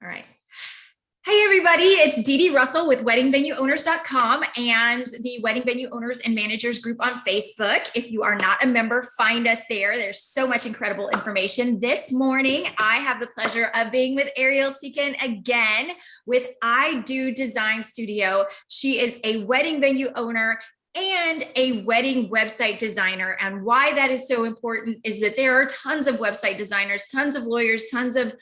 All right. Hey, everybody. It's Dee Dee Russell with weddingvenueowners.com and the Wedding Venue Owners and Managers group on Facebook. If you are not a member, find us there. There's so much incredible information. This morning, I have the pleasure of being with Ariel Tiken again with I Do Design Studio. She is a wedding venue owner and a wedding website designer. And why that is so important is that there are tons of website designers, tons of lawyers, tons of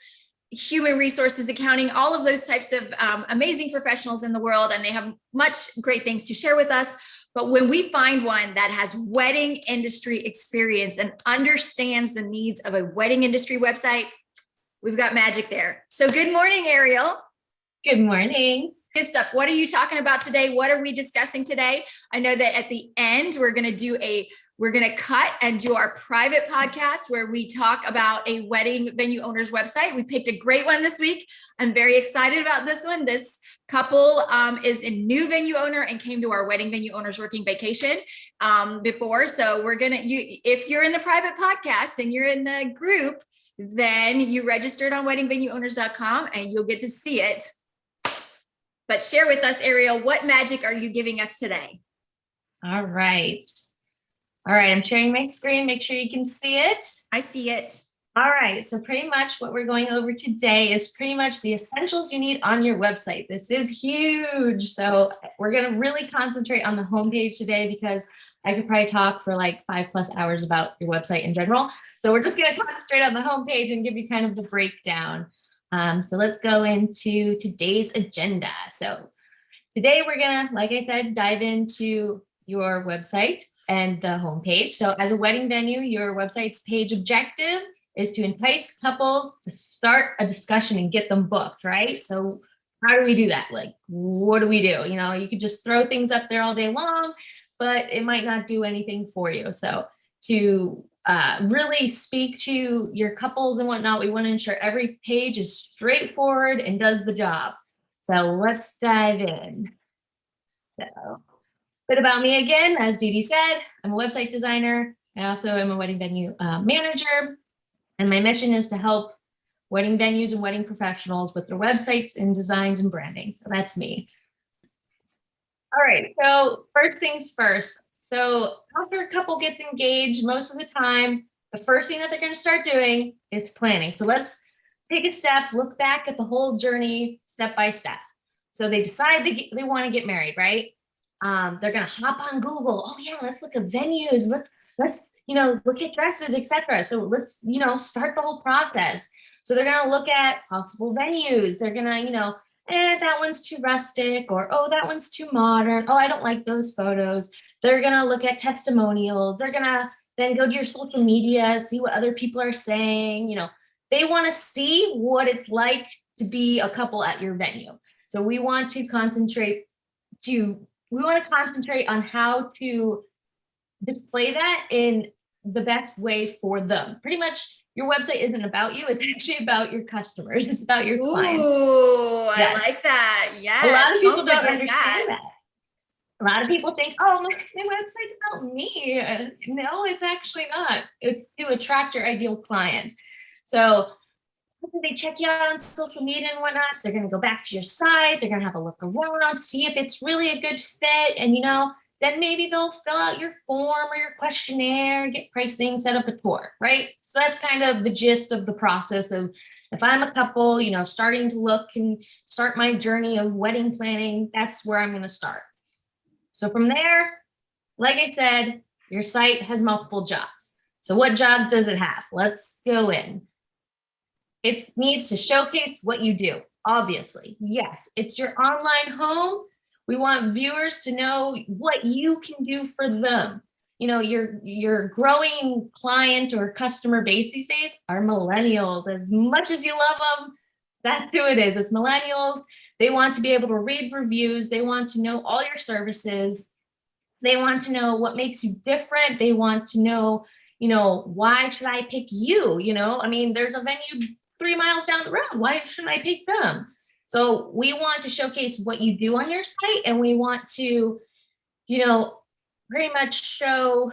human resources, accounting, all of those types of amazing professionals in the world, and they have much great things to share with us. But when we find one that has wedding industry experience and understands the needs of a wedding industry website, we've got magic there. So good morning, Ariel. Good morning. Good stuff. What are you talking about today? What are we discussing today? I know that at the end, we're going to cut and do our private podcast where we talk about a wedding venue owner's website. We picked a great one this week. I'm very excited about this one. This couple is a new venue owner and came to our wedding venue owners working vacation before. So if you're in the private podcast and you're in the group, then you registered on weddingvenueowners.com and you'll get to see it. But share with us, Ariel, what magic are you giving us today? All right. I'm sharing my screen. Make sure you can see it. I see it. All right. So pretty much what we're going over today is pretty much the essentials you need on your website. This is huge. So we're going to really concentrate on the homepage today because I could probably talk for like 5+ hours about your website in general. So we're just going to concentrate on the homepage and give you kind of the breakdown. So let's go into today's agenda. So today we're going to, like I said, dive into your website and the homepage. So as a wedding venue, your website's page objective is to entice couples to start a discussion and get them booked, right? So how do we do that? Like, what do we do? You know, you could just throw things up there all day long, but it might not do anything for you. So to really speak to your couples and whatnot, we want to ensure every page is straightforward and does the job. So let's dive in. So a bit about me again, as Dee Dee said, I'm a website designer. I also am a wedding venue manager, and my mission is to help wedding venues and wedding professionals with their websites and designs and branding. So that's me. All right, so first things first. So after a couple gets engaged, most of the time, the first thing that they're going to start doing is planning. So let's take a step, look back at the whole journey step by step. So they decide they want to get married, right? They're going to hop on Google. Oh yeah, let's look at venues. Let's look at dresses, etc. So let's start the whole process. So they're going to look at possible venues. They're going to that one's too rustic, or oh, that one's too modern. Oh, I don't like those photos. They're going to look at testimonials. They're going to then go to your social media, see what other people are saying. They want to see what it's like to be a couple at your venue. So we want to concentrate on how to display that in the best way for them. Pretty much your website isn't about you. It's actually about your customers. It's about your clients. Ooh, yes. I like that. Yes. A lot of people don't understand that. A lot of people think, oh, my website's about me. No, it's actually not. It's to attract your ideal client. So they check you out on social media and whatnot. They're going to go back to your site. They're going to have a look around, see if it's really a good fit. And, then maybe they'll fill out your form or your questionnaire, get pricing, set up a tour, right? So that's kind of the gist of the process of if I'm a couple, starting to look and start my journey of wedding planning, that's where I'm going to start. So from there, like I said, your site has multiple jobs. So what jobs does it have? Let's go in. It needs to showcase what you do, obviously. Yes, it's your online home. We want viewers to know what you can do for them. Your growing client or customer base these days are millennials. As much as you love them, that's who it is. It's millennials. They want to be able to read reviews. They want to know all your services. They want to know what makes you different. They want to know, why should I pick you? There's a venue 3 miles down the road. Why shouldn't I pick them? So we want to showcase what you do on your site, and we want to, pretty much show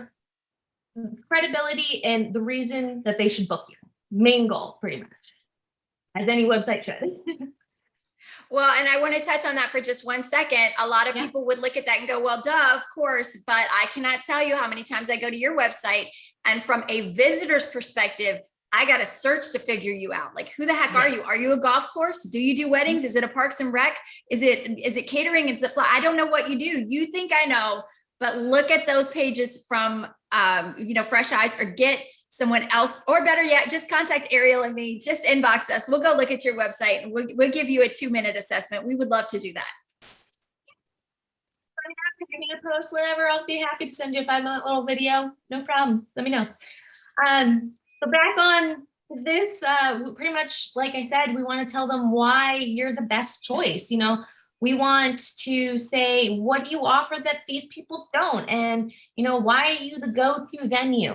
credibility and the reason that they should book you. Main goal, pretty much, as any website should. Well, and I want to touch on that for just 1 second. A lot of Yeah. people would look at that and go, well, duh, of course, but I cannot tell you how many times I go to your website and from a visitor's perspective, I got to search to figure you out. Like, who the heck are you? Are you a golf course? Do you do weddings? Is it a parks and rec? Is it catering? Is it fly? I don't know what you do. You think I know, but look at those pages from, fresh eyes, or get someone else, or better yet, just contact Ariel and me, just inbox us. We'll go look at your website and we'll give you a 2-minute assessment. We would love to do that. I'm happy to post whatever. I'll be happy to send you a 5-minute little video. No problem. Let me know. So back on this, pretty much, like I said, we want to tell them why you're the best choice. We want to say, what do you offer that these people don't? And, why are you the go-to venue?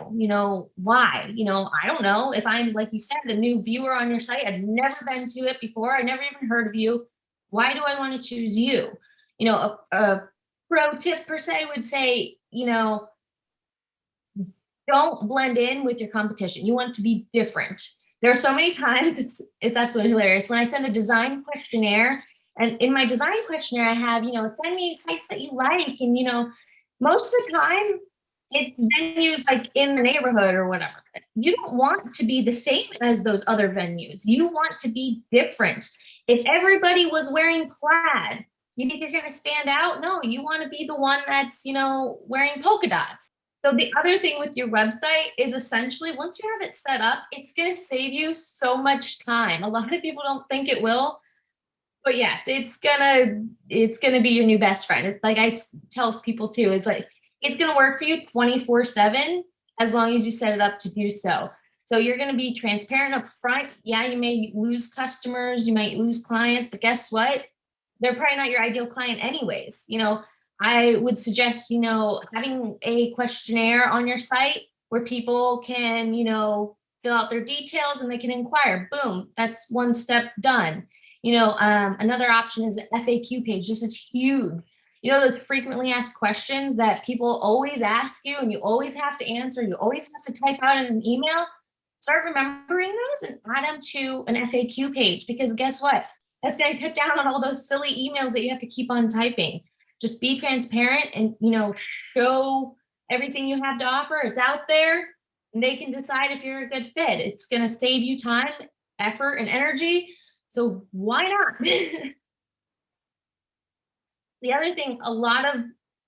Why? I don't know. If I'm, like you said, a new viewer on your site, I've never been to it before, I never even heard of you. Why do I want to choose you? A pro tip per se would say, don't blend in with your competition. You want it to be different. There are so many times, it's absolutely hilarious. When I send a design questionnaire, and in my design questionnaire, I have, send me sites that you like. And, most of the time, it's venues like in the neighborhood or whatever. You don't want to be the same as those other venues. You want to be different. If everybody was wearing plaid, you think you're going to stand out? No, you want to be the one that's, wearing polka dots. So the other thing with your website is essentially, once you have it set up, it's going to save you so much time. A lot of people don't think it will, but yes, it's gonna be your new best friend. It's like I tell people too, it's like, it's gonna work for you 24/7 as long as you set it up to do so. So you're gonna be transparent up front. Yeah, you may lose customers, you might lose clients, but guess what? They're probably not your ideal client anyways. I would suggest, having a questionnaire on your site where people can, fill out their details and they can inquire. Boom, that's one step done. Another option is the FAQ page. This is huge. Those frequently asked questions that people always ask you and you always have to answer, you always have to type out in an email. Start remembering those and add them to an FAQ page, because guess what? That's going to cut down on all those silly emails that you have to keep on typing. Just be transparent and, show everything you have to offer. It's out there and they can decide if you're a good fit. It's going to save you time, effort, and energy. So why not? The other thing a lot of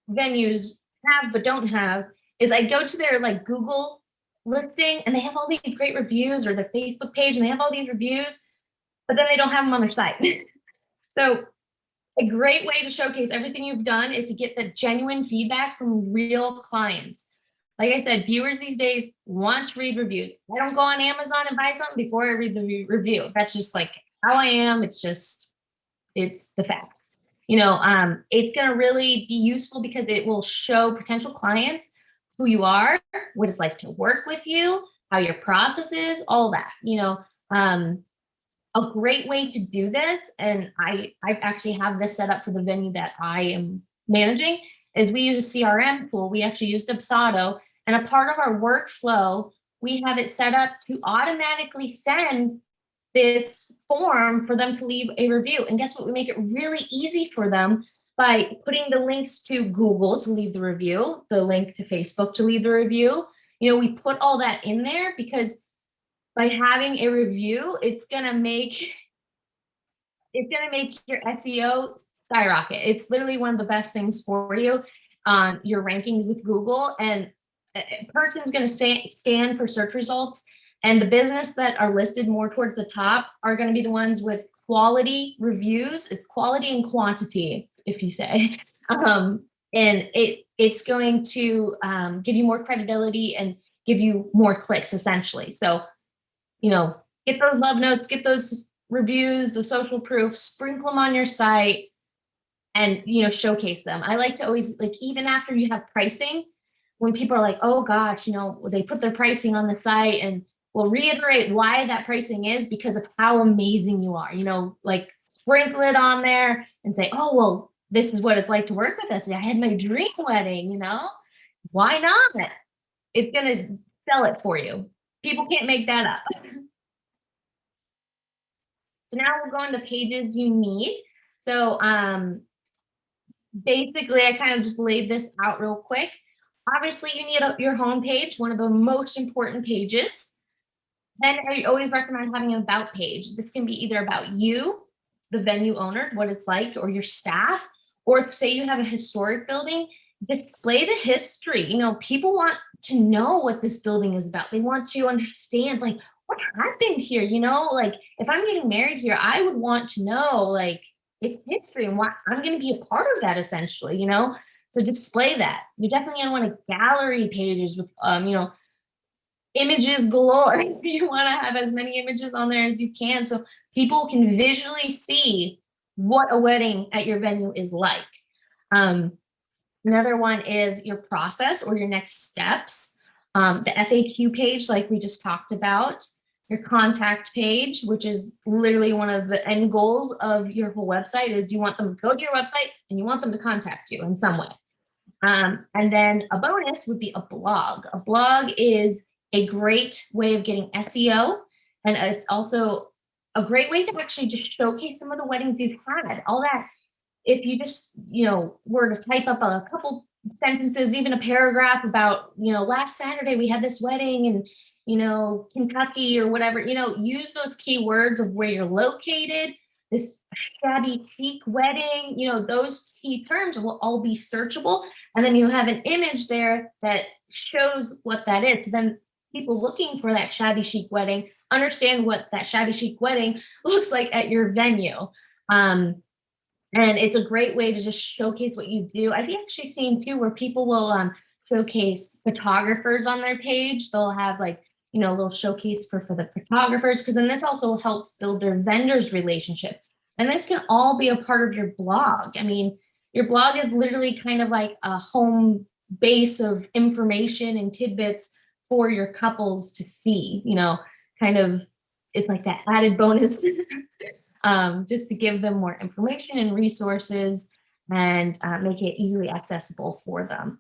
venues have but don't have is, I go to their like Google listing and they have all these great reviews, or their Facebook page and they have all these reviews, but then they don't have them on their site. So a great way to showcase everything you've done is to get the genuine feedback from real clients. Like I said, viewers these days want to read reviews. I don't go on Amazon and buy something before I read the review. That's just like how I am. It's the fact. It's going to really be useful because it will show potential clients who you are, what it's like to work with you, how your process is, all that. A great way to do this, and I actually have this set up for the venue that I am managing, is we use a CRM tool. We actually use Dubsado, and a part of our workflow, we have it set up to automatically send this form for them to leave a review. And guess what? We make it really easy for them by putting the links to Google to leave the review, the link to Facebook to leave the review. We put all that in there because by having a review, it's gonna make your SEO skyrocket. It's literally one of the best things for you on your rankings with Google. And a person's gonna scan for search results, and the business that are listed more towards the top are gonna be the ones with quality reviews. It's quality and quantity, if you say. And it's going to give you more credibility and give you more clicks, essentially. So get those love notes, get those reviews, the social proof, sprinkle them on your site, and, showcase them. I like to always, like, even after you have pricing, when people are like, oh gosh, they put their pricing on the site, and we'll reiterate why that pricing is because of how amazing you are, like sprinkle it on there and say, oh, well, this is what it's like to work with us. I had my dream wedding, why not? It's going to sell it for you. People can't make that up. So now we'll go into pages you need. So basically, I kind of just laid this out real quick. Obviously, you need your home page, one of the most important pages. Then I always recommend having an about page. This can be either about you, the venue owner, what it's like, or your staff, or if, say you have a historic building, display the history. You know, people want to know what this building is about. They want to understand, like, what happened here, you know? Like, if I'm getting married here, I would want to know, like, its history and what I'm going to be a part of that, essentially, you know? So display that. You definitely want to gallery pages with, you know, images galore. You want to have as many images on there as you can so people can visually see what a wedding at your venue is like. Another one is your process or your next steps. The FAQ page, like we just talked about, your contact page, which is literally one of the end goals of your whole website, is you want them to go to your website and you want them to contact you in some way. And then a bonus would be a blog. A blog is a great way of getting SEO, and it's also a great way to actually just showcase some of the weddings you've had. All that, if you just, you know, were to type up a couple sentences, even a paragraph about, you know, last Saturday we had this wedding in, you know, Kentucky or whatever, you know, use those keywords of where you're located, this shabby chic wedding, you know, those key terms will all be searchable. And then you have an image there that shows what that is. So then people looking for that shabby chic wedding understand what that shabby chic wedding looks like at your venue. And it's a great way to just showcase what you do. I've actually seen too where people will showcase photographers on their page. They'll have, like, you know, a little showcase for the photographers, because then this also helps build their vendors relationship. And this can all be a part of your blog. I mean, your blog is literally kind of like a home base of information and tidbits for your couples to see, you know, kind of, it's like that added bonus just to give them more information and resources and make it easily accessible for them.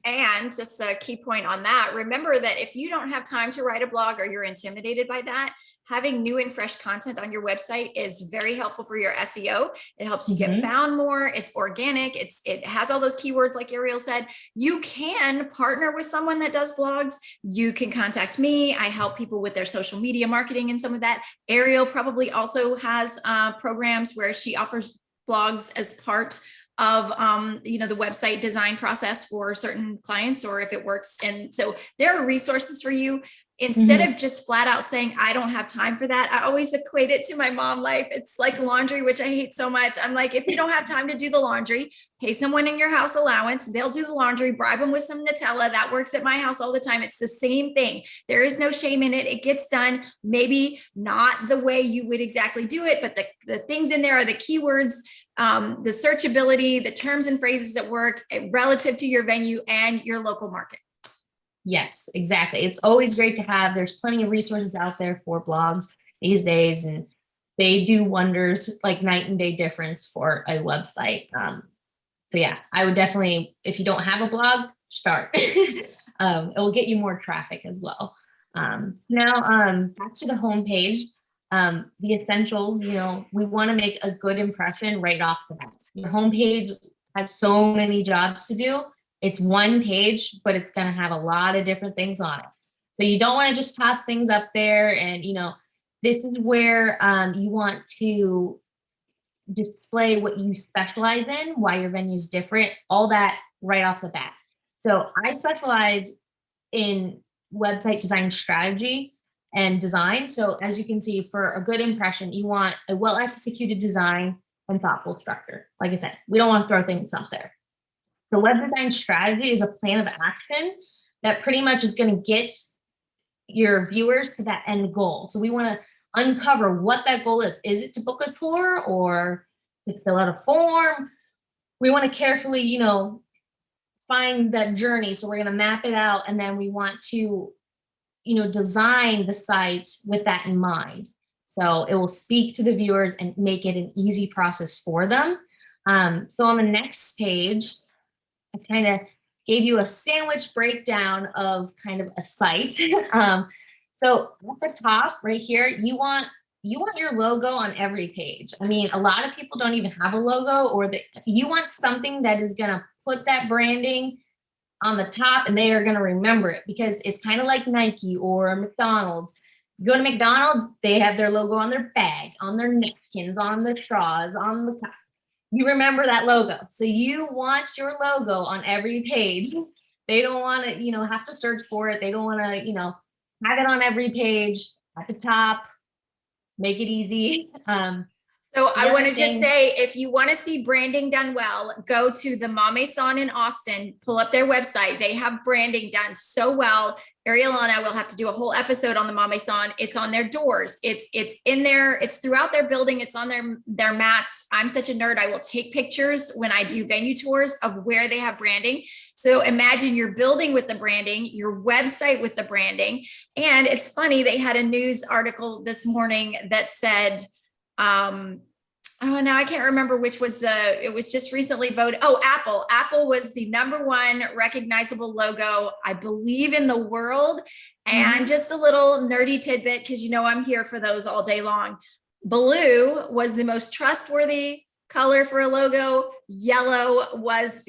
And just a key point on that, remember that if you don't have time to write a blog or you're intimidated by that, having new and fresh content on your website is very helpful for your SEO. It helps you get found more. It's organic. It has all those keywords like Ariel said. You can partner with someone that does blogs. You can contact me. I help people with their social media marketing and some of that. Ariel probably also has programs where she offers blogs as part of you know, the website design process for certain clients, or if it works. And so there are resources for you. Instead of just flat out saying, I don't have time for that, I always equate it to my mom life. It's like laundry, which I hate so much. I'm like, if you don't have time to do the laundry, pay someone in your house allowance, they'll do the laundry, bribe them with some Nutella. That works at my house all the time. It's the same thing. There is no shame in it. It gets done, maybe not the way you would exactly do it, but the things in there are the keywords, the searchability, the terms and phrases that work relative to your venue and your local market. Yes, exactly. It's always great to have. There's plenty of resources out there for blogs these days, and they do wonders, like night and day difference for a website. So yeah, I would definitely, if you don't have a blog, start. It will get you more traffic as well. Now, back to the homepage. The essentials, you know, we want to make a good impression right off the bat. Your homepage has so many jobs to do. It's one page, but it's going to have a lot of different things on it. So you don't want to just toss things up there. And, you know, this is where you want to display what you specialize in, why your venue is different, all that right off the bat. So I specialize in website design strategy and design. So as you can see, for a good impression, you want a well-executed design and thoughtful structure. Like I said, we don't want to throw things up there. So web design strategy is a plan of action that pretty much is going to get your viewers to that end goal. So we want to uncover what that goal is. Is it to book a tour or to fill out a form? We want to carefully, you know, find that journey. So we're going to map it out, and then we want to, you know, design the site with that in mind. So it will speak to the viewers and make it an easy process for them. So on the next page, I kind of gave you a sandwich breakdown of kind of a site. So at the top right here, you want you want your logo on every page. I mean, a lot of people don't even have a logo, or you want something that is going to put that branding on the top and they are going to remember it, because it's kind of like Nike or McDonald's. You go to McDonald's, they have their logo on their bag, on their napkins, on their straws, on the cup. You remember that logo. So you want your logo on every page. They don't want to, have to search for it. They don't want to, have it on every page at the top, make it easy. So I want to thing, just say, if you want to see branding done well, go to the Mame-san in Austin, pull up their website. They have branding done so well. Ariel and I will have to do a whole episode on the Mame-san. It's on their doors. It's in there. It's throughout their building. It's on their mats. I'm such a nerd. I will take pictures when I do venue tours of where they have branding. So imagine your building with the branding, your website with the branding. And it's funny, they had a news article this morning that said, oh, now I can't remember which was it was just recently voted. Oh, Apple. Apple was the #1 recognizable logo, I believe, in the world. And just a little nerdy tidbit, because I'm here for those all day long. Blue was the most trustworthy color for a logo. Yellow was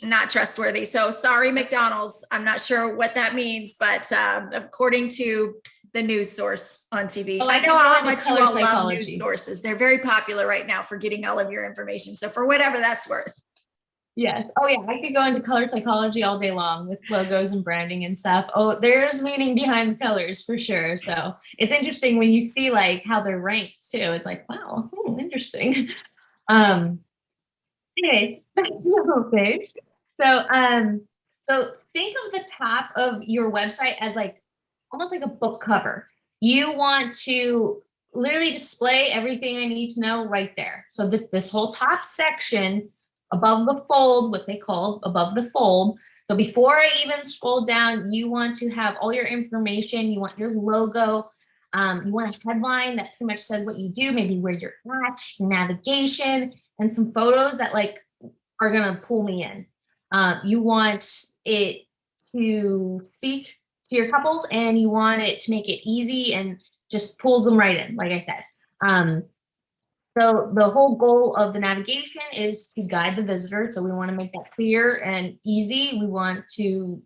not trustworthy. So sorry, McDonald's. I'm not sure what that means, but according to the news source on TV. I know how much you all love news sources. They're very popular right now for getting all of your information. So for whatever that's worth. Yes. Oh yeah. I could go into color psychology all day long with logos and branding and stuff. Oh, there's meaning behind colors for sure. So it's interesting when you see like how they're ranked too. It's like, wow, interesting. Anyways, back to the homepage. So think of the top of your website as like almost like a book cover. You want to literally display everything I need to know right there. So this whole top section above the fold, what they call above the fold. So before I even scroll down, you want to have all your information. You want your logo. You want a headline that pretty much says what you do, maybe where you're at, your navigation, and some photos that like are gonna pull me in. You want it to speak to your couples, and you want it to make it easy and just pulls them right in, like I said. So the whole goal of the navigation is to guide the visitor. So we want to make that clear and easy. We want to,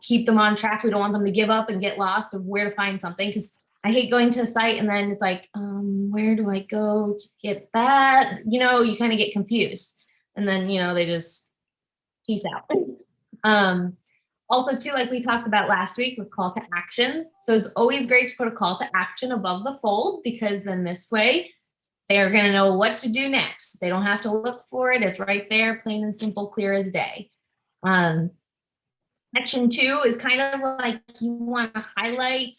keep them on track. We don't want them to give up and get lost of where to find something, because I hate going to a site and then it's like, where do I go to get that? You kind of get confused, and then, they just peace out. Also too, like we talked about last week with call to actions. So it's always great to put a call to action above the fold, because then this way they're going to know what to do next. They don't have to look for it. It's right there, plain and simple, clear as day. Section 2 is kind of like you want to highlight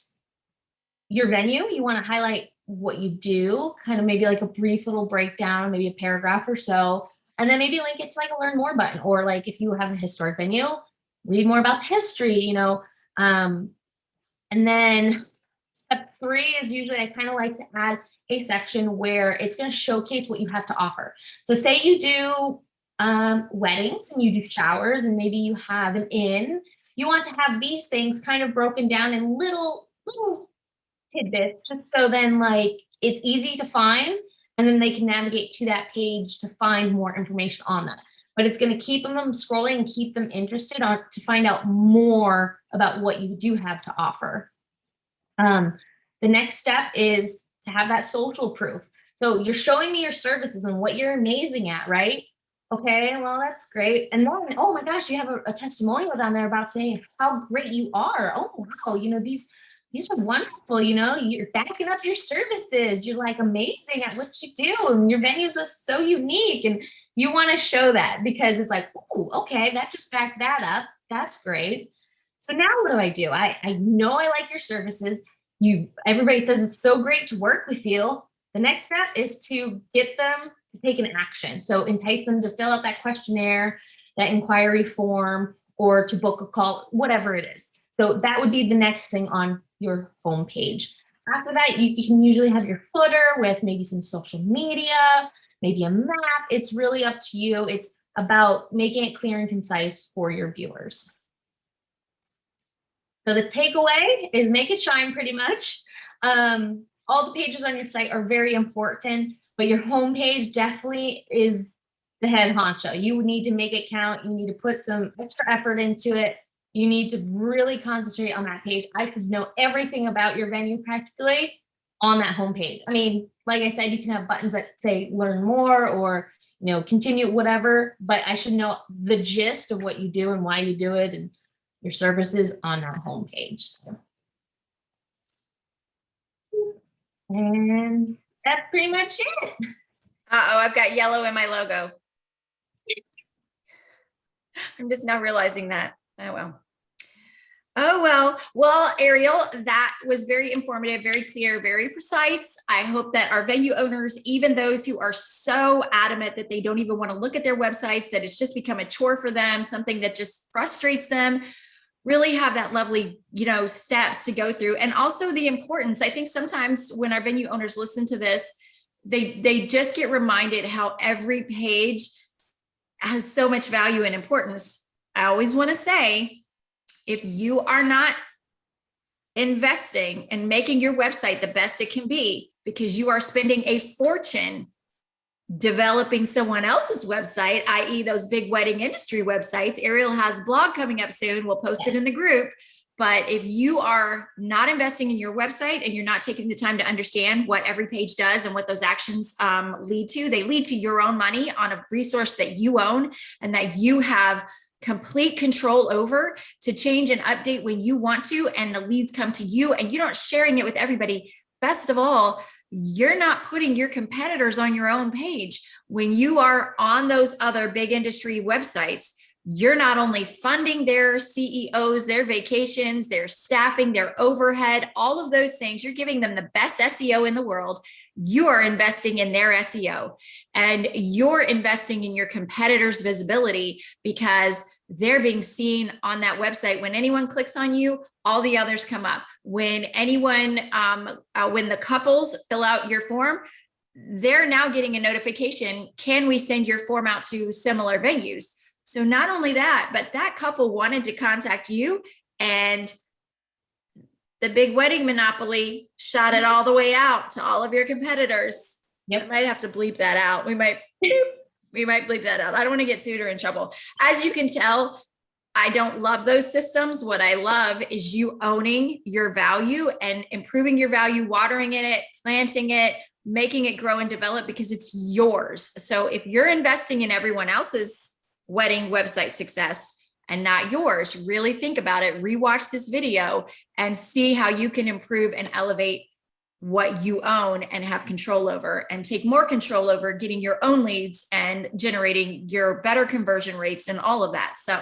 your venue. You want to highlight what you do, kind of maybe like a brief little breakdown, maybe a paragraph or so, and then maybe link it to like a learn more button, or like if you have a historic venue, read more about the history, and then step 3 is usually I kind of like to add a section where it's going to showcase what you have to offer. So say you do weddings and you do showers, and maybe you have an inn. You want to have these things kind of broken down in little tidbits, just so then like it's easy to find, and then they can navigate to that page to find more information on that. But it's going to keep them scrolling and keep them interested to find out more about what you do have to offer. The next step is to have that social proof. So you're showing me your services and what you're amazing at, right? Okay, well, that's great. And then, oh my gosh, you have a testimonial down there about saying how great you are. Oh, wow, these are wonderful. You're backing up your services. You're like amazing at what you do. And your venues are so unique. And you want to show that, because it's like, oh, okay, that just backed that up. That's great. So now what do? I know I like your services. Everybody says it's so great to work with you. The next step is to get them to take an action. So entice them to fill out that questionnaire, that inquiry form, or to book a call, whatever it is. So that would be the next thing on your homepage. After that, you can usually have your footer with maybe some social media, maybe a map. It's really up to you. It's about making it clear and concise for your viewers. So the takeaway is make it shine, pretty much. all the pages on your site are very important, but your homepage definitely is the head honcho. You need to make it count. You need to put some extra effort into it. You need to really concentrate on that page. I could know everything about your venue practically on that homepage. I mean, like I said, you can have buttons that say learn more or, continue, whatever, but I should know the gist of what you do and why you do it and your services on that homepage. So. And that's pretty much it. Uh-oh, I've got yellow in my logo. I'm just now realizing that. Oh, well. Oh, well. Well, Ariel, that was very informative, very clear, very precise. I hope that our venue owners, even those who are so adamant that they don't even want to look at their websites, that it's just become a chore for them, something that just frustrates them, really have that lovely, steps to go through. And also the importance. I think sometimes when our venue owners listen to this, they just get reminded how every page has so much value and importance. I always want to say, if you are not investing and making your website the best it can be, because you are spending a fortune developing someone else's website, i.e. those big wedding industry websites. Ariel has a blog coming up soon. We'll post it in the group. But if you are not investing in your website and you're not taking the time to understand what every page does and what those actions lead to, they lead to your own money on a resource that you own and that you have complete control over to change and update when you want to, and the leads come to you and you're not sharing it with everybody. Best of all, you're not putting your competitors on your own page. When you are on those other big industry websites, you're not only funding their CEOs, their vacations, their staffing, their overhead, all of those things. You're giving them the best SEO in the world. You are investing in their SEO, and you're investing in your competitors' visibility because they're being seen on that website. When anyone clicks on you, all the others come up. When anyone, when the couples fill out your form, they're now getting a notification. Can we send your form out to similar venues? So not only that, but that couple wanted to contact you, and the big wedding monopoly shot it all the way out to all of your competitors. Yep. I might have to bleep that out. We might bleep that out. I don't want to get sued or in trouble. As you can tell, I don't love those systems. What I love is you owning your value and improving your value, watering it, planting it, making it grow and develop because it's yours. So if you're investing in everyone else's wedding website success and not yours, really think about it, rewatch this video and see how you can improve and elevate what you own and have control over, and take more control over getting your own leads and generating your better conversion rates and all of that. So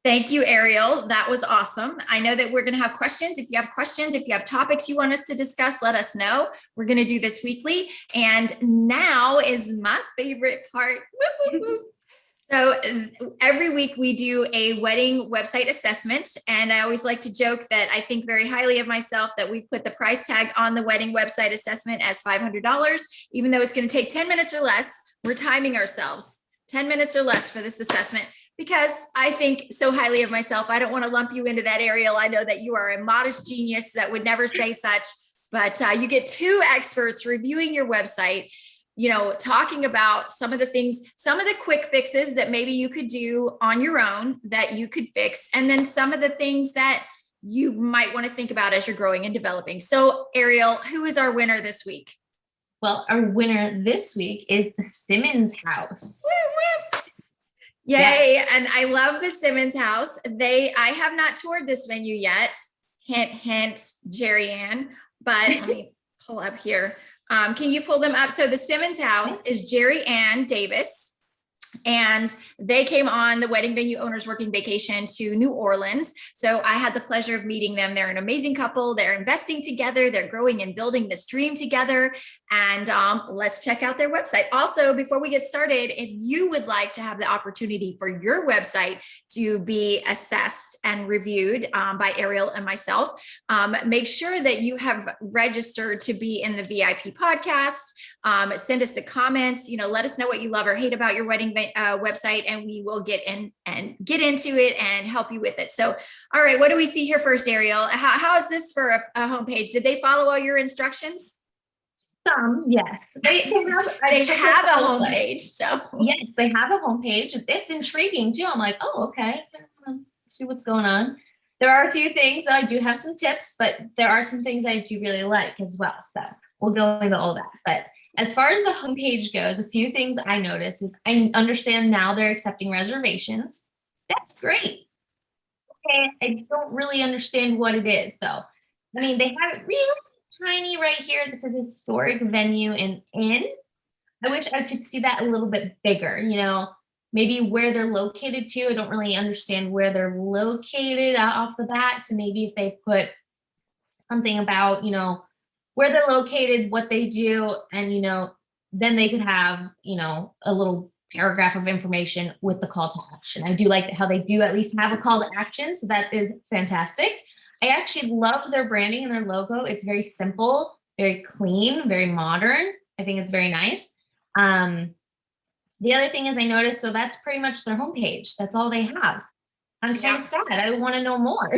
thank you, Ariel. That was awesome. I know that we're going to have questions. If you have questions, if you have topics you want us to discuss, let us know. We're going to do this weekly. And now is my favorite part. So every week we do a wedding website assessment. And I always like to joke that I think very highly of myself that we put the price tag on the wedding website assessment as $500, even though it's going to take 10 minutes or less. We're timing ourselves 10 minutes or less for this assessment because I think so highly of myself. I don't want to lump you into that, Ariel. I know that you are a modest genius that would never say such, but you get two experts reviewing your website, talking about some of the things, some of the quick fixes that maybe you could do on your own that you could fix, and then some of the things that you might want to think about as you're growing and developing. So Ariel, who is our winner this week? Well, our winner this week is the Simmons House. Woo, woo. Yay. Yeah. And I love the Simmons House. I have not toured this venue yet. Hint, hint, Jerry Ann, but let me pull up here. Can you pull them up? So the Simmons House is Jerry Ann Davis, and they came on the Wedding Venue Owners Working Vacation to New Orleans. So I had the pleasure of meeting them. They're an amazing couple. They're investing together. They're growing and building this dream together. And let's check out their website. Also, before we get started, if you would like to have the opportunity for your website to be assessed and reviewed by Ariel and myself, make sure that you have registered to be in the VIP podcast. Send us a comment, let us know what you love or hate about your wedding venue. website, and we will get into it and help you with it. So, all right, what do we see here first, Ariel? How is this for a homepage? Did they follow all your instructions? Some, yes. They have, They have a homepage, so. Yes, they have a homepage. It's intriguing too. I'm like, oh, okay. See what's going on. There are a few things. I do have some tips, but there are some things I do really like as well. So we'll go into all that. But as far as the homepage goes, a few things I noticed is I understand now they're accepting reservations. That's great. Okay, I don't really understand what it is though. I mean, they have it really tiny right here that says historic venue and inn. I wish I could see that a little bit bigger, maybe where they're located too. I don't really understand where they're located off the bat. So maybe if they put something about, where they're located, what they do, and, then they could have, a little paragraph of information with the call to action. I do like how they do at least have a call to action. So that is fantastic. I actually love their branding and their logo. It's very simple, very clean, very modern. I think it's very nice. The other thing is I noticed, so that's pretty much their homepage. That's all they have. I'm kind of sad. I want to know more.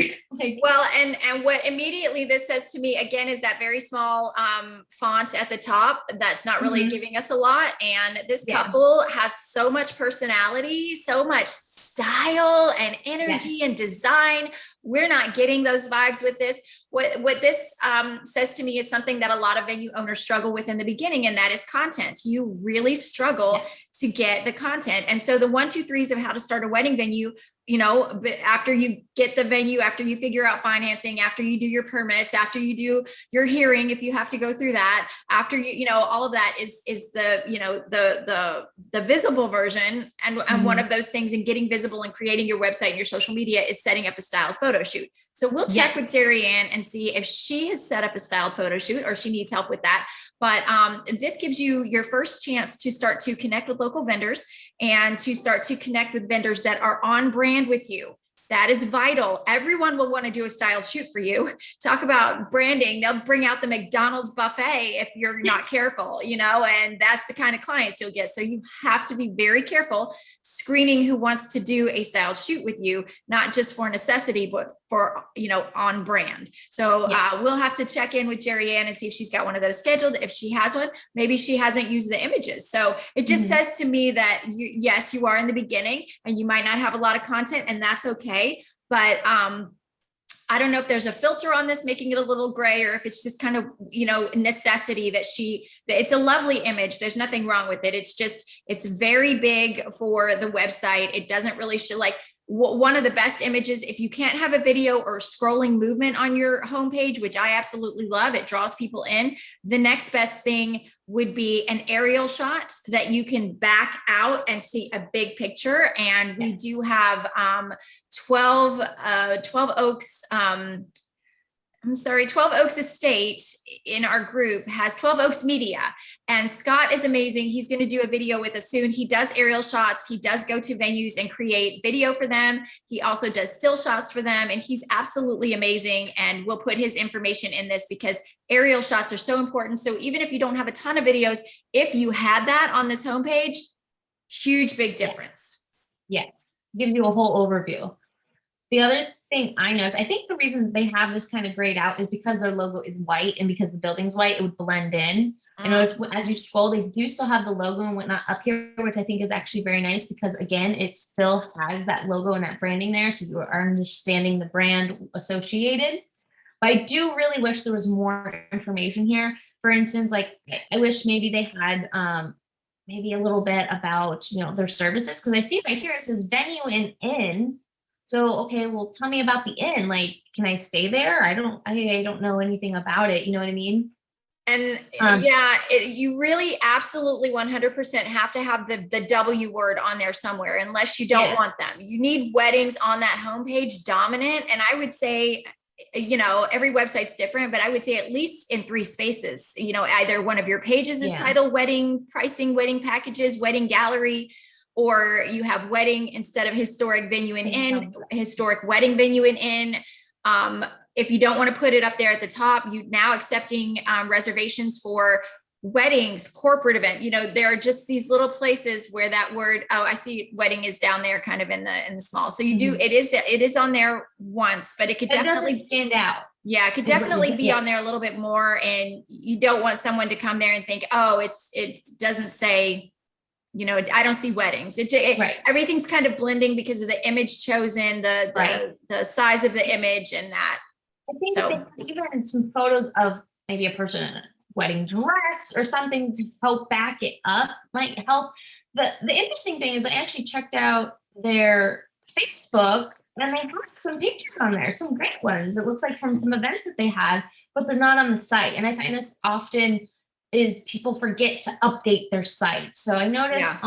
Well, and what immediately this says to me again is that very small font at the top that's not really giving us a lot. And this couple has so much personality, so much style and energy and design. We're not getting those vibes with this. What this says to me is something that a lot of venue owners struggle with in the beginning, and that is content. You really struggle to get the content. And so the 1, 2, 3s of how to start a wedding venue, but after you get the venue, after you figure out financing, after you do your permits, after you do your hearing, if you have to go through that, after all of that is the visible version. And one of those things in getting visible and creating your website and your social media is setting up a styled photo shoot. So we'll check with Terry Ann and see if she has set up a styled photo shoot or she needs help with that. But this gives you your first chance to start to connect with local vendors and to start to connect with vendors that are on brand with you. That is vital. Everyone will want to do a styled shoot for you. Talk about branding. They'll bring out the McDonald's buffet if you're not careful, and that's the kind of clients you'll get. So you have to be very careful screening who wants to do a styled shoot with you, not just for necessity, but for, on brand. So we'll have to check in with Jerry Ann and see if she's got one of those scheduled. If she has one, maybe she hasn't used the images. So it just says to me that yes, you are in the beginning and you might not have a lot of content, and that's okay. But I don't know if there's a filter on this making it a little gray, or if it's just kind of, necessity that it's a lovely image. There's nothing wrong with it. It's very big for the website. It doesn't really show, like, one of the best images, if you can't have a video or scrolling movement on your homepage, which I absolutely love, it draws people in. The next best thing would be an aerial shot that you can back out and see a big picture. And we do have 12 Oaks, 12 Oaks Estate in our group has 12 Oaks Media, and Scott is amazing. He's going to do a video with us soon. He does aerial shots. He does go to venues and create video for them. He also does still shots for them, and he's absolutely amazing. And we'll put his information in this because aerial shots are so important. So even if you don't have a ton of videos, if you had that on this homepage, huge, big difference. Yes. Gives you a whole overview. The other thing I noticed, I think the reason they have this kind of grayed out is because their logo is white, and because the building's white, it would blend in. I noticed as you scroll, they do still have the logo and whatnot up here, which I think is actually very nice because, again, it still has that logo and that branding there. So you are understanding the brand associated. But I do really wish there was more information here. For instance, like I wish maybe they had maybe a little bit about, their services, because I see right here it says venue and inn. So, okay, well, tell me about the inn. Like, can I stay there? I don't know anything about it. You know what I mean? And you really absolutely 100% have to have the W word on there somewhere, unless you don't want them. You need weddings on that homepage dominant. And I would say, every website's different, but I would say at least in 3 spaces, either one of your pages is titled wedding pricing, wedding packages, wedding gallery, or you have wedding instead of historic venue and inn, historic wedding venue and inn. If you don't want to put it up there at the top, you now accepting reservations for weddings, corporate event, there are just these little places where that word, oh, I see wedding is down there kind of in the small. So you do, it is on there once, but it could definitely stand out. Yeah, it could definitely be on there a little bit more. And you don't want someone to come there and think, oh, it doesn't say, I don't see weddings. Everything's kind of blending because of the image chosen, the size of the image and that. I think even some photos of maybe a person in a wedding dress or something to help back it up might help. The interesting thing is I actually checked out their Facebook and they have some pictures on there, some great ones. It looks like from some events that they had, but they're not on the site. And I find this often is people forget to update their site. So I noticed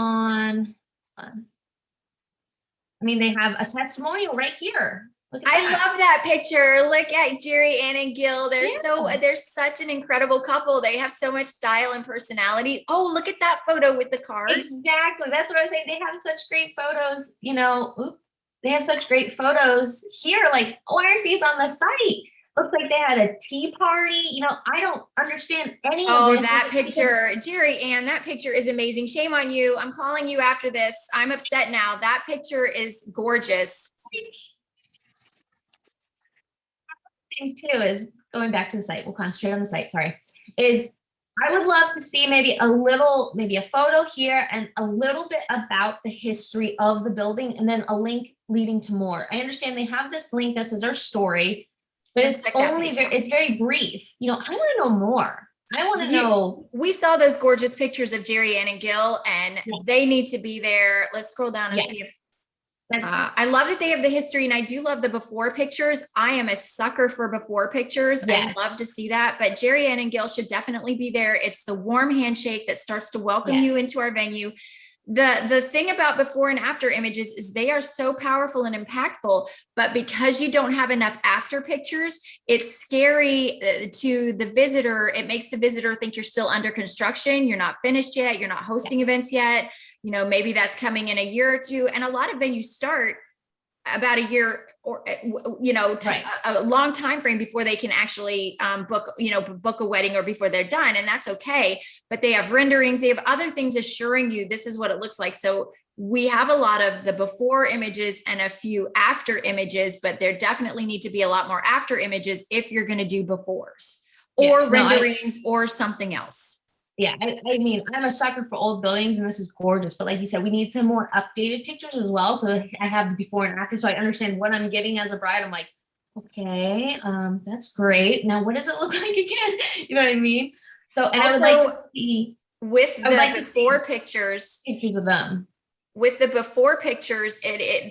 they have a testimonial right here. I love that picture. Look at Jerry Ann and Gil. They're such an incredible couple. They have so much style and personality. Oh, look at that photo with the cars. Exactly. That's what I was saying. They have such great photos, they have such great photos here. Like, why aren't these on the site? Looks like they had a tea party. I don't understand any of this. Oh, that picture, Jerry Ann, that picture is amazing. Shame on you. I'm calling you after this. I'm upset now. That picture is gorgeous. Thing too is going back to the site. We'll concentrate on the site. Sorry. Is I would love to see maybe a photo here and a little bit about the history of the building and then a link leading to more. I understand they have this link that says our story, but it's very brief. I want to know more. I want to know. We saw those gorgeous pictures of Jerry Ann and Gil and they need to be there. Let's scroll down and see if I love that they have the history and I do love the before pictures. I am a sucker for before pictures. I love to see that, but Jerry Ann and Gil should definitely be there. It's the warm handshake that starts to welcome you into our venue. The thing about before and after images is they are so powerful and impactful, but because you don't have enough after pictures, it's scary to the visitor. It makes the visitor think you're still under construction. You're not finished yet. You're not hosting events yet. Maybe that's coming in a year or two. And a lot of venues start about a year or, a long time frame before they can actually book a wedding or before they're done. And that's okay. But they have renderings, they have other things assuring you this is what it looks like. So we have a lot of the before images and a few after images, but there definitely need to be a lot more after images if you're going to do befores or renderings or something else. Yeah, I'm a sucker for old buildings and this is gorgeous, but like you said, we need some more updated pictures as well. So I have the before and after, so I understand what I'm getting as a bride. I'm like, okay, that's great. Now, what does it look like again? You know what I mean? So, and also, I would like to see with the before pictures of them. With the before pictures,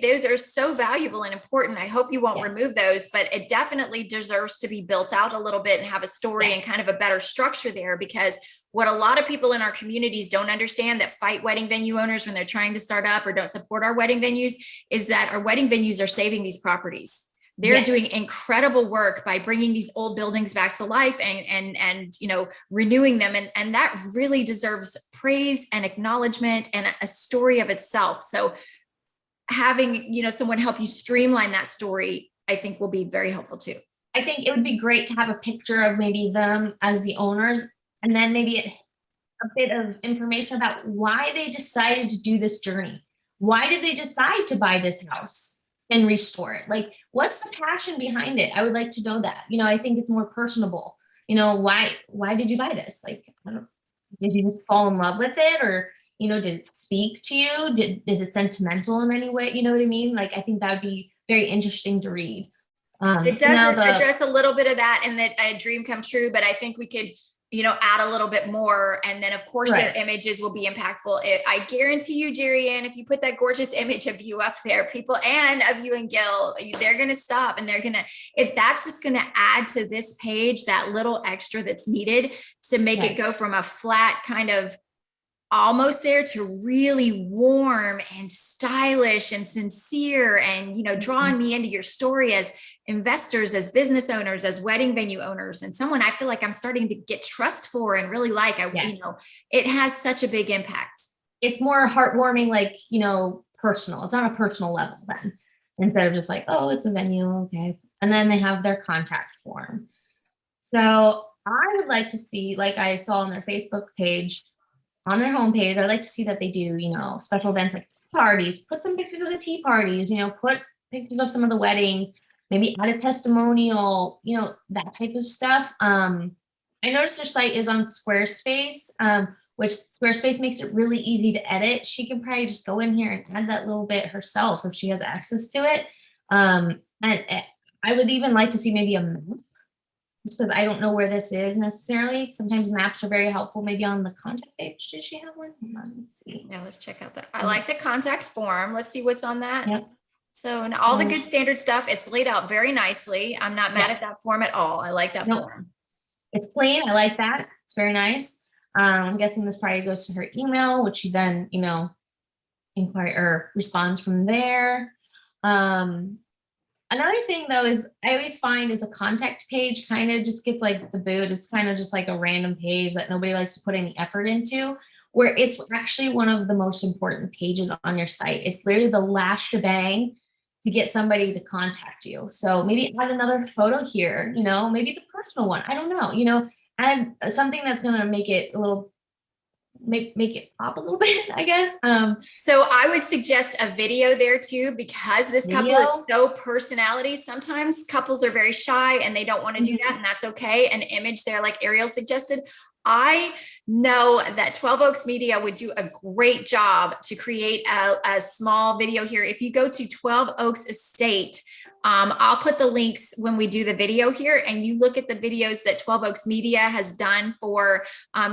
those are so valuable and important. I hope you won't remove those, but it definitely deserves to be built out a little bit and have a story and kind of a better structure there, because what a lot of people in our communities don't understand that fight wedding venue owners when they're trying to start up or don't support our wedding venues is that our wedding venues are saving these properties. They're doing incredible work by bringing these old buildings back to life and renewing them. And that really deserves praise and acknowledgement and a story of itself. So having, someone help you streamline that story, I think will be very helpful too. I think it would be great to have a picture of maybe them as the owners and then maybe a bit of information about why they decided to do this journey. Why did they decide to buy this house and restore it? Like, what's the passion behind it? I would like to know that. I think it's more personable. Why did you buy this? Like, did you just fall in love with it, or did it speak to you? Is it sentimental in any way? You know what I mean? Like, I think that would be very interesting to read. It does address a little bit of that and that a dream come true, but I think we could add a little bit more. And then of course their images will be impactful. I guarantee you, Jerry Ann, if you put that gorgeous image of you up there, people and of you and Gil, they're going to stop and if that's just going to add to this page, that little extra that's needed to make it go from a flat kind of almost there to really warm and stylish and sincere and, drawing me into your story as investors, as business owners, as wedding venue owners, and someone I feel like I'm starting to get trust for and really like, it has such a big impact. It's more heartwarming, like, personal. It's on a personal level then, instead of just like, oh, it's a venue. Okay. And then they have their contact form. So I would like to see, like I saw on their Facebook page, on their homepage, I'd like to see that they do, special events like tea parties, put some pictures of the tea parties, put pictures of some of the weddings, maybe add a testimonial, that type of stuff. I noticed their site is on Squarespace, which Squarespace makes it really easy to edit. She can probably just go in here and add that little bit herself if she has access to it. And I would even like to see maybe a map, just because I don't know where this is necessarily. Sometimes maps are very helpful, maybe on the contact page. Does she have one? Hold on, let's see. Now let's check out that. I like the contact form. Let's see what's on that. Yep. So and all the good standard stuff, it's laid out very nicely. I'm not mad at that form at all. I like that form. It's plain. I like that. It's very nice. I'm guessing this probably goes to her email, which she then, inquire or responds from there. Another thing though is I always find is a contact page kind of just gets like the boot. It's kind of just like a random page that nobody likes to put any effort into, where it's actually one of the most important pages on your site. It's literally the last shebang to get somebody to contact you. So maybe add another photo here, maybe the personal one. I don't know, add something that's going to make it a little, make it pop a little bit, I guess. So I would suggest a video there too, because this couple is so personality. Sometimes couples are very shy and they don't want to do that, and that's okay. An image there, like Ariel suggested. I know that 12 Oaks Media would do a great job to create a small video here. If you go to 12 Oaks Estate, I'll put the links when we do the video here, and you look at the videos that 12 Oaks Media has done for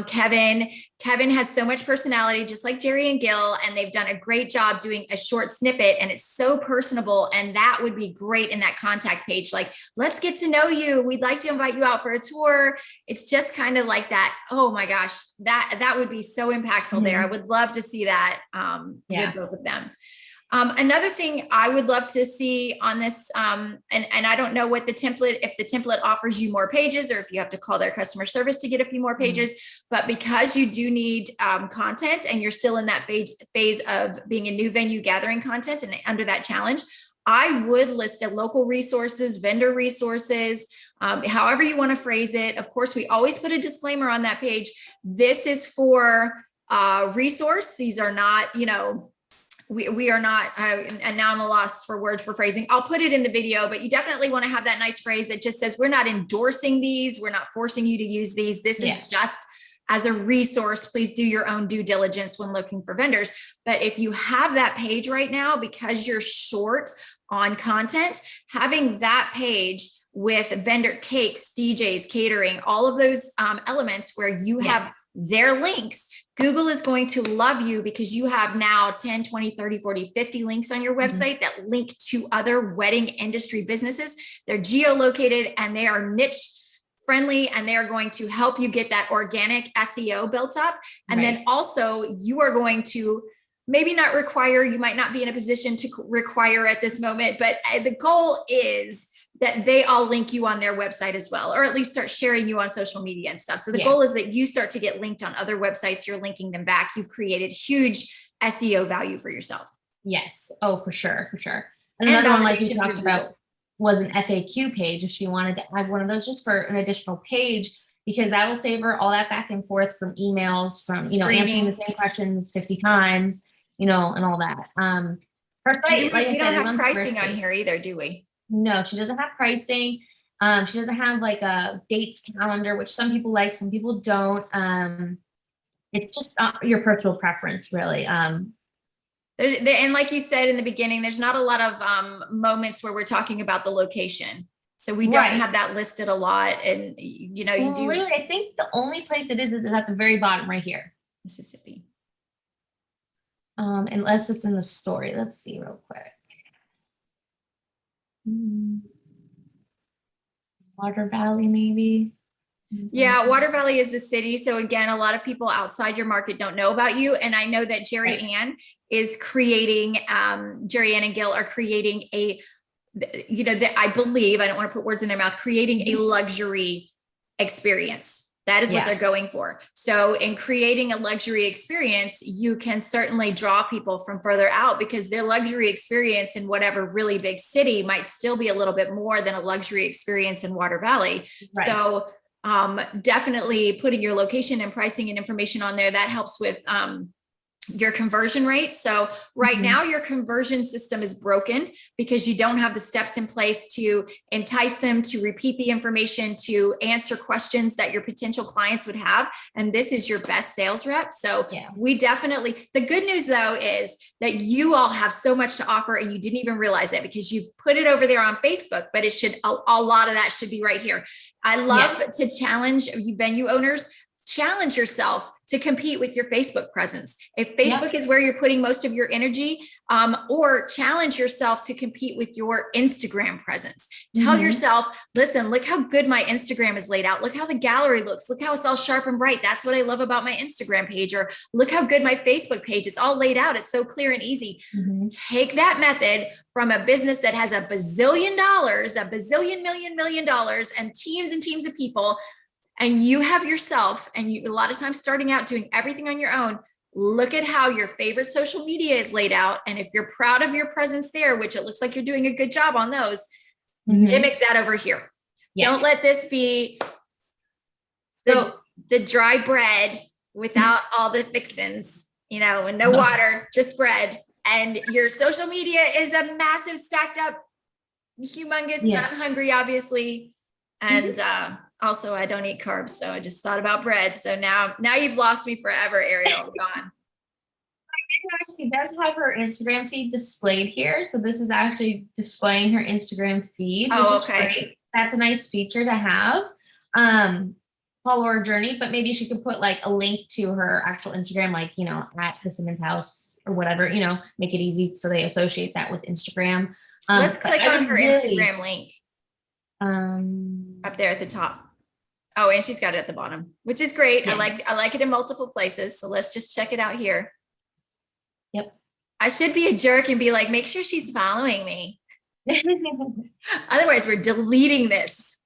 Kevin. Kevin has so much personality, just like Jerry and Gil, and they've done a great job doing a short snippet, and it's so personable. And that would be great in that contact page. Like, let's get to know you. We'd like to invite you out for a tour. It's just kind of like that. Oh my gosh, that would be so impactful there. I would love to see that with both of them. Another thing I would love to see on this, and I don't know what the template, if the template offers you more pages or if you have to call their customer service to get a few more pages, but because you do need content and you're still in that phase of being a new venue gathering content and under that challenge, I would list a local resources, vendor resources, however you want to phrase it. Of course, we always put a disclaimer on that page. This is for resource. These are not, we are not, and now I'm a loss for word for phrasing. I'll put it in the video, but you definitely want to have that nice phrase that just says, we're not endorsing these. We're not forcing you to use these. This is just as a resource. Please do your own due diligence when looking for vendors. But if you have that page right now, because you're short on content, having that page with vendor cakes, DJs, catering, all of those elements where you have their links, Google is going to love you because you have now 10, 20, 30, 40, 50 links on your website that link to other wedding industry businesses. They're geolocated and they are niche friendly, and they are going to help you get that organic SEO built up. And then also you are going to maybe not require, you might not be in a position to require at this moment, but the goal is that they all link you on their website as well, or at least start sharing you on social media and stuff. So the goal is that you start to get linked on other websites. You're linking them back. You've created huge SEO value for yourself. Yes. Oh, for sure. For sure. And another one like we talked about was an FAQ page. If she wanted to add one of those just for an additional page, because that will save her all that back and forth from emails, from, answering the same questions 50 times, and all that. Her site, we don't have pricing on here either, do we? No, she doesn't have pricing. She doesn't have like a dates calendar, which some people like, some people don't. It's just your personal preference, really. And like you said in the beginning, there's not a lot of moments where we're talking about the location. So we don't have that listed a lot. And, you do. Literally, I think the only place it is at the very bottom right here. Mississippi. Unless it's in the story. Let's see real quick. Water Valley, maybe. Yeah, Water Valley is the city. So again, a lot of people outside your market don't know about you. And I know that Jerry Ann is creating, Jerry Ann and Gil are creating I believe, I don't want to put words in their mouth, creating a luxury experience. That is what they're going for. So in creating a luxury experience, you can certainly draw people from further out, because their luxury experience in whatever really big city might still be a little bit more than a luxury experience in Water Valley. So Definitely putting your location and pricing and information on there. That helps with your conversion rate. So right now your conversion system is broken because you don't have the steps in place to entice them to repeat the information, to answer questions that your potential clients would have. And this is your best sales rep. So we definitely, the good news though, is that you all have so much to offer and you didn't even realize it because you've put it over there on Facebook, but it should, a lot of that should be right here. I love to challenge you venue owners. Challenge yourself to compete with your Facebook presence. If Facebook is where you're putting most of your energy, or challenge yourself to compete with your Instagram presence. Tell yourself, listen, look how good my Instagram is laid out. Look how the gallery looks. Look how it's all sharp and bright. That's what I love about my Instagram page. Or look how good my Facebook page is all laid out. It's so clear and easy. Take that method from a business that has $1 bazillion, $1 bazillion million dollars, and teams of people. And you have yourself, and you, a lot of times starting out doing everything on your own, look at how your favorite social media is laid out. And if you're proud of your presence there, which it looks like you're doing a good job on those, mimic that over here. Don't let this be the dry bread without all the fixins, you know, and no water, just bread. And your social media is a massive stacked up, humongous, I'm hungry, obviously. And, also, I don't eat carbs, so I just thought about bread. So now you've lost me forever, Ariel. Gone. She does have her Instagram feed displayed here. So this is actually displaying her Instagram feed, which is great. That's a nice feature to have. Follow her journey, but maybe she could put like a link to her actual Instagram, like, you know, at the Simmons house or whatever, you know, make it easy so they associate that with Instagram. Let's click on her Instagram link. Up there at the top. Oh, and she's got it at the bottom, which is great. I like it in multiple places. So let's just check it out here. Yep. I should be a jerk and be like, make sure she's following me. Otherwise, we're deleting this.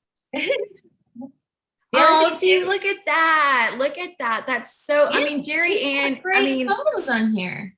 Oh, see, look at that. Look at that. That's so, I mean, Jerry Ann, I mean, photos on here.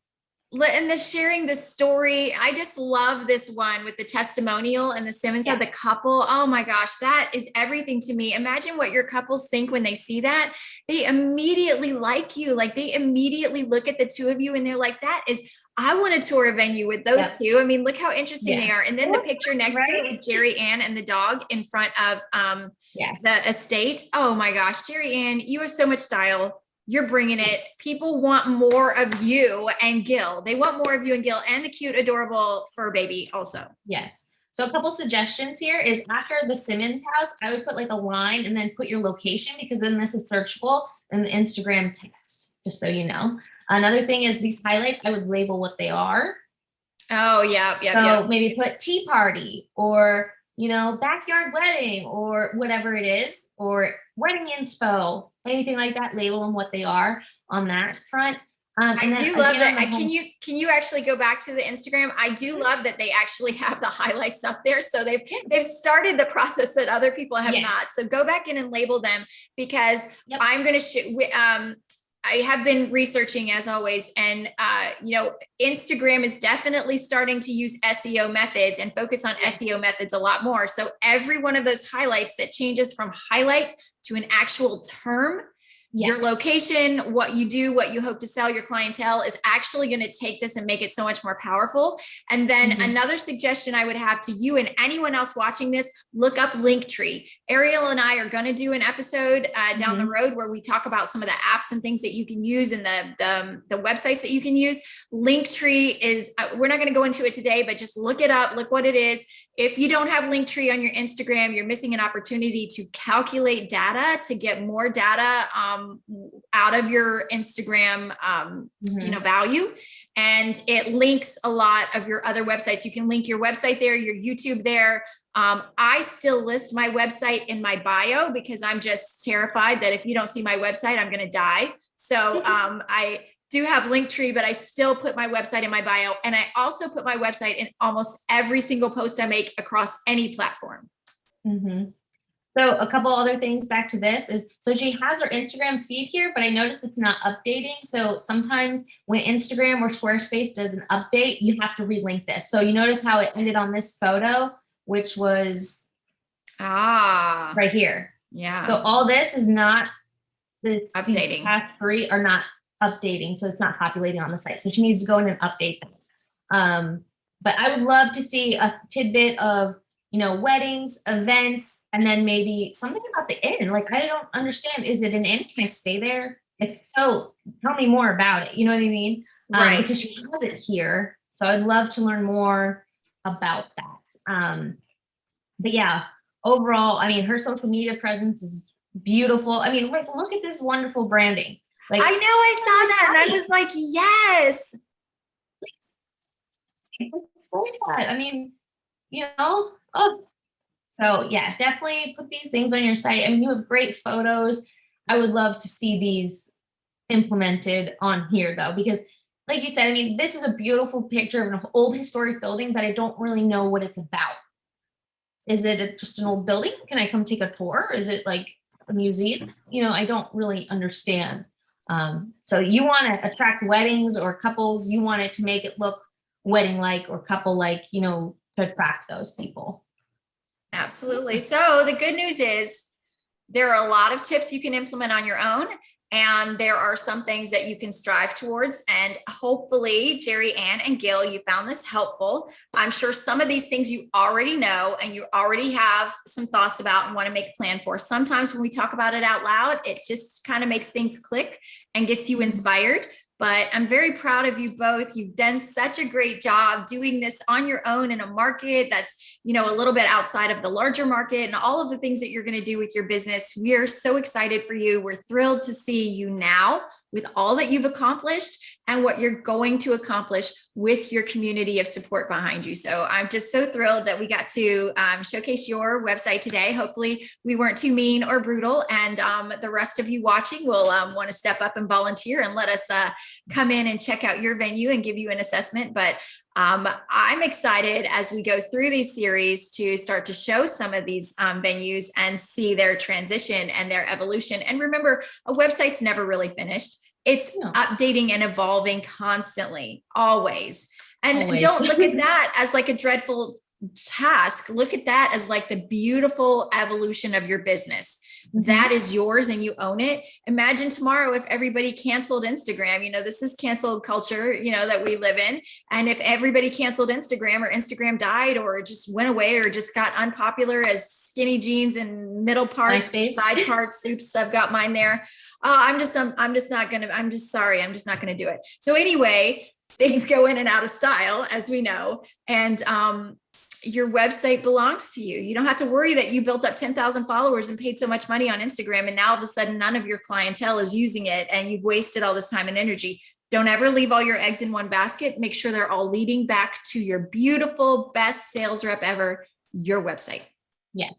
And the sharing the story. I just love this one with the testimonial and the Simmons of the couple. Oh my gosh, that is everything to me. Imagine what your couples think when they see that. They immediately like you. Like they immediately look at the two of you and they're like, I want to tour a venue with those two. I mean, look how interesting they are. And then the picture next to it with Jerry Ann and the dog in front of the estate. Oh my gosh, Jerry Ann, you have so much style. You're bringing it. People want more of you and Gil. They want more of you and Gil and the cute, adorable fur baby also. Yes. So a couple suggestions here is after the Simmons house, I would put like a line and then put your location because then this is searchable in the Instagram text, just so you know. Another thing is these highlights, I would label what they are. Oh, yeah. So maybe put tea party or, you know, backyard wedding or whatever it is, or wedding inspo, anything like that, label them what they are on that front. I do love that. Can you actually go back to the Instagram? I do love that they actually have the highlights up there. So they've started the process that other people have not. So go back in and label them because I'm going to I have been researching as always, and you know, Instagram is definitely starting to use SEO methods and focus on SEO methods a lot more. So every one of those highlights that changes from highlight to an actual term, your location, what you do, what you hope to sell, your clientele is actually going to take this and make it so much more powerful. And then another suggestion I would have to you and anyone else watching this, look up Linktree. Ariel and I are going to do an episode down the road where we talk about some of the apps and things that you can use and the websites that you can use. Linktree is, we're not going to go into it today, but just look it up, look what it is. If you don't have Linktree on your Instagram, you're missing an opportunity to calculate data, to get more data out of your Instagram, you know, value. And it links a lot of your other websites. You can link your website there, your YouTube there. I still list my website in my bio because I'm just terrified that if you don't see my website, I'm going to die. So I do have Linktree, but I still put my website in my bio. And I also put my website in almost every single post I make across any platform. So a couple other things back to this is, so she has her Instagram feed here, but I noticed it's not updating. So sometimes when Instagram or Squarespace does an update, you have to relink this. So you notice how it ended on this photo, which was right here. Yeah. So all this is not, these Updating. past 3 are not updating. So it's not populating on the site. So she needs to go in and update them. But I would love to see a tidbit of, weddings, events, and then maybe something about the inn. Like, I don't understand. Is it an inn? Can I stay there? If so, tell me more about it. You know what I mean? Right. Because she has it here. So I'd love to learn more about that. But yeah, overall, I mean, her social media presence is beautiful. I mean, look at this wonderful branding. Like, I know, I saw that and I was like, yes. like that. I mean, oh, so yeah, definitely put these things on your site. I mean, you have great photos. I would love to see these implemented on here though, because like you said, I mean, this is a beautiful picture of an old historic building, but I don't really know what it's about. Is it just an old building? Can I come take a tour? Is it like a museum? I don't really understand. So you want to attract weddings or couples, you want it to make it look wedding-like or couple-like, to attract those people. Absolutely. So the good news is there are a lot of tips you can implement on your own. And there are some things that you can strive towards. And hopefully, Jerry Ann and Gil, you found this helpful. I'm sure some of these things you already know and you already have some thoughts about and want to make a plan for. Sometimes when we talk about it out loud, it just kind of makes things click and gets you inspired. But I'm very proud of you both. You've done such a great job doing this on your own in a market that's, a little bit outside of the larger market, and all of the things that you're going to do with your business. We are so excited for you. We're thrilled to see you now with all that you've accomplished and what you're going to accomplish with your community of support behind you. So I'm just so thrilled that we got to showcase your website today. Hopefully we weren't too mean or brutal, and the rest of you watching will want to step up and volunteer and let us come in and check out your venue and give you an assessment. But I'm excited as we go through these series to start to show some of these venues and see their transition and their evolution. And remember, a website's never really finished. It's updating and evolving constantly, always. And don't look at that as like a dreadful task. Look at that as like the beautiful evolution of your business. That is yours and you own it. Imagine tomorrow if everybody canceled Instagram. This is canceled culture, that we live in. And if everybody canceled Instagram, or Instagram died, or just went away, or just got unpopular as skinny jeans and middle parts, side parts, soups. I've got mine there. I'm just sorry. I'm just not going to do it. So anyway, things go in and out of style, as we know. And, your website belongs to you. You don't have to worry that you built up 10,000 followers and paid so much money on Instagram, and now all of a sudden none of your clientele is using it and you've wasted all this time and energy. Don't ever leave all your eggs in one basket. Make sure they're all leading back to your beautiful, best sales rep ever, your website. Yes.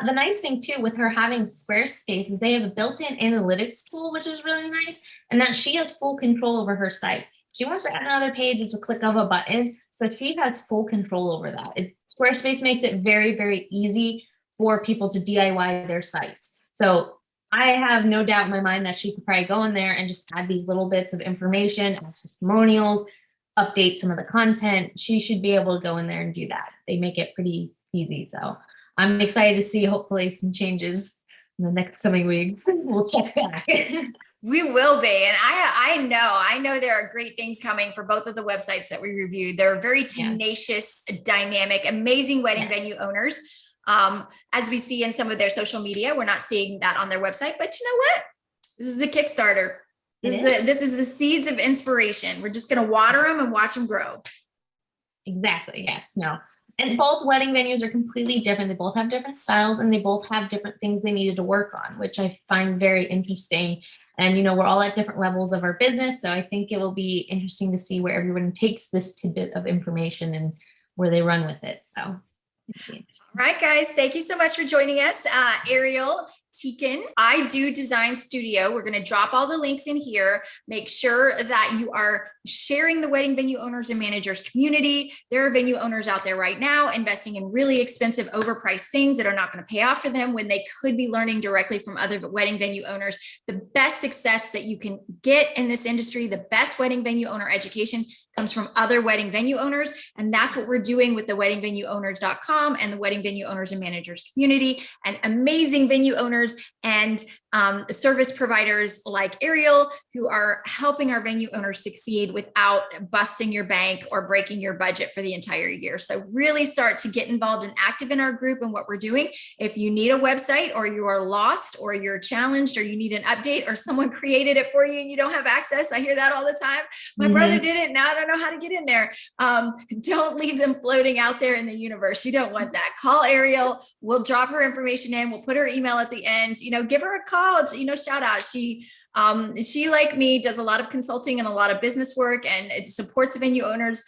The nice thing too with her having Squarespace is they have a built-in analytics tool, which is really nice, and that she has full control over her site. She wants to add another page, it's a click of a button. So she has full control over that. Squarespace makes it very, very easy for people to DIY their sites. So I have no doubt in my mind that she could probably go in there and just add these little bits of information, add testimonials, update some of the content. She should be able to go in there and do that. They make it pretty easy. So I'm excited to see hopefully some changes in the next coming week. We'll check back. We will be. And I know there are great things coming for both of the websites that we reviewed. They're very tenacious, dynamic, amazing wedding venue owners. As we see in some of their social media, we're not seeing that on their website, but you know what? This is the Kickstarter. This is the seeds of inspiration. We're just going to water them and watch them grow. Exactly. Yes. No. And both wedding venues are completely different. They both have different styles and they both have different things they needed to work on, which I find very interesting. And, we're all at different levels of our business. So I think it will be interesting to see where everyone takes this tidbit of information and where they run with it. So. All right, guys, thank you so much for joining us. Ariel, Tekin, I Do Design Studio. We're going to drop all the links in here. Make sure that you are sharing the wedding venue owners and managers community. There are venue owners out there right now investing in really expensive, overpriced things that are not going to pay off for them when they could be learning directly from other wedding venue owners. The best success that you can get in this industry, the best wedding venue owner education comes from other wedding venue owners. And that's what we're doing with the weddingvenueowners.com and the wedding venue owners and managers community, and amazing venue owners owners and service providers like Ariel, who are helping our venue owners succeed without busting your bank or breaking your budget for the entire year. So really start to get involved and active in our group and what we're doing. If you need a website, or you are lost, or you're challenged, or you need an update, or someone created it for you and you don't have access, I hear that all the time. My brother did it, now I don't know how to get in there. Don't leave them floating out there in the universe. You don't want that. Call Ariel. We'll drop her information in. We'll put her email at the end. Give her a call. Shout out. She, like me, does a lot of consulting and a lot of business work, and it supports venue owners.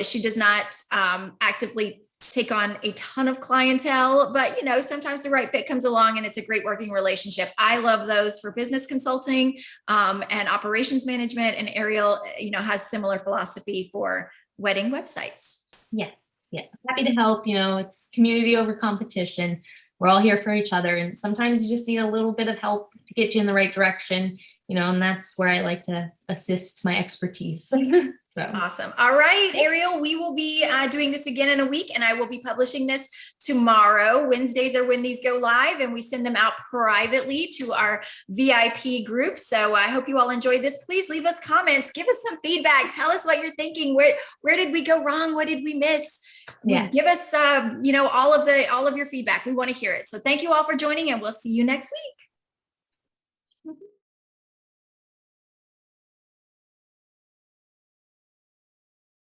She does not actively take on a ton of clientele, but sometimes the right fit comes along and it's a great working relationship. I love those for business consulting and operations management, and Ariel, has similar philosophy for wedding websites. Yes. Yeah. Happy to help. It's community over competition. We're all here for each other. And sometimes you just need a little bit of help to get you in the right direction, and that's where I like to assist my expertise. So. Awesome. All right, Ariel, we will be doing this again in a week, and I will be publishing this tomorrow. Wednesdays are when these go live, and we send them out privately to our VIP group. So I hope you all enjoyed this. Please leave us comments, give us some feedback, tell us what you're thinking. Where did we go wrong? What did we miss? Yeah. Give us, all of your feedback. We want to hear it. So thank you all for joining, and we'll see you next week.